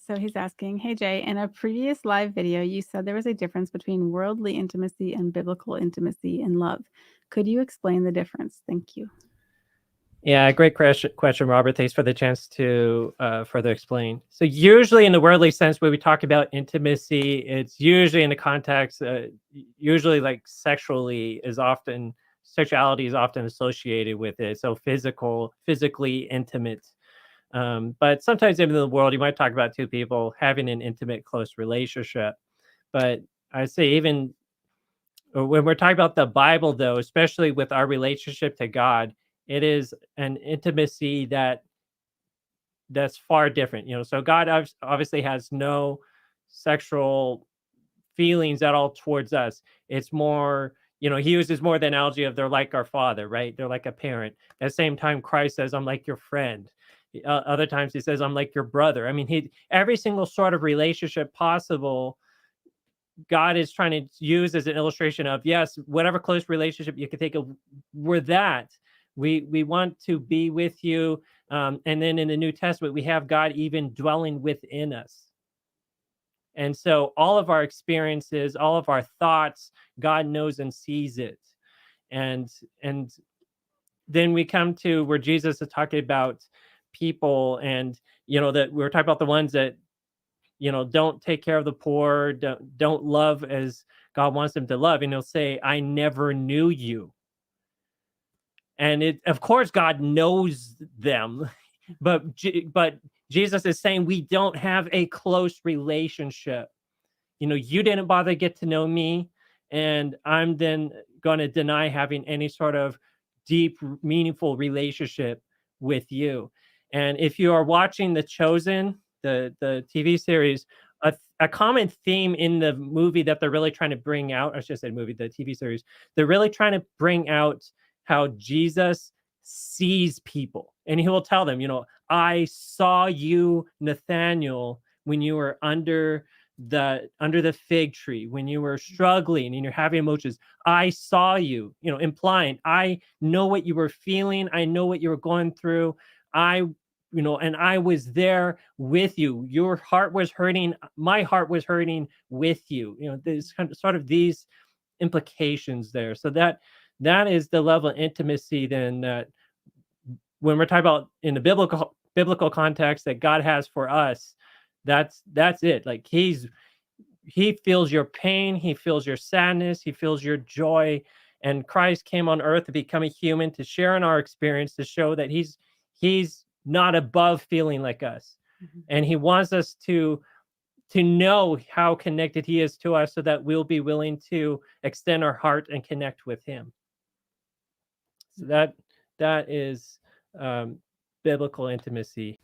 So he's asking, "Hey Jay, in a previous live video, you said there was a difference between worldly intimacy and biblical intimacy in love. Could you explain the difference? Thank you." Yeah, great question, Robert. Thanks for the chance to further explain. So usually in the worldly sense, when we talk about intimacy, it's usually in the context, usually like sexuality is often associated with it. So physically intimate. But sometimes even in the world, you might talk about two people having an intimate, close relationship. But I say even when we're talking about the Bible, though, especially with our relationship to God, it is an intimacy that's far different. So God obviously has no sexual feelings at all towards us. It's more, he uses more the analogy of they're like our father, right? They're like a parent. At the same time, Christ says, "I'm like your friend." Other times he says, "I'm like your brother." I mean, every single sort of relationship possible God is trying to use as an illustration of, yes, whatever close relationship you can think of, we're that. We want to be with you. And then in the New Testament, we have God even dwelling within us. And so all of our experiences, all of our thoughts, God knows and sees it. And then we come to where Jesus is talking about people, and that we're talking about the ones that don't take care of the poor, don't love as God wants them to love. And he'll say, "I never knew you." And of course, God knows them, but Jesus is saying we don't have a close relationship. You didn't bother to get to know me, and I'm then going to deny having any sort of deep, meaningful relationship with you. And if you are watching The Chosen, the TV series, a common theme in the movie that they're really trying to bring out, I should say movie, the TV series, they're really trying to bring out how Jesus sees people. And he will tell them, "I saw you, Nathaniel, when you were under the fig tree, when you were struggling and you're having emotions. I saw you," implying, "I know what you were feeling. I know what you were going through. And I was there with you. Your heart was hurting. My heart was hurting with you." There's sort of these implications there. So that is the level of intimacy then that when we're talking about in the biblical context that God has for us, that's it. Like he feels your pain, he feels your sadness, he feels your joy. And Christ came on earth to become a human, to share in our experience, to show that he's not above feeling like us. Mhm. And he wants us to know how connected he is to us so that we'll be willing to extend our heart and connect with him. So that is biblical intimacy.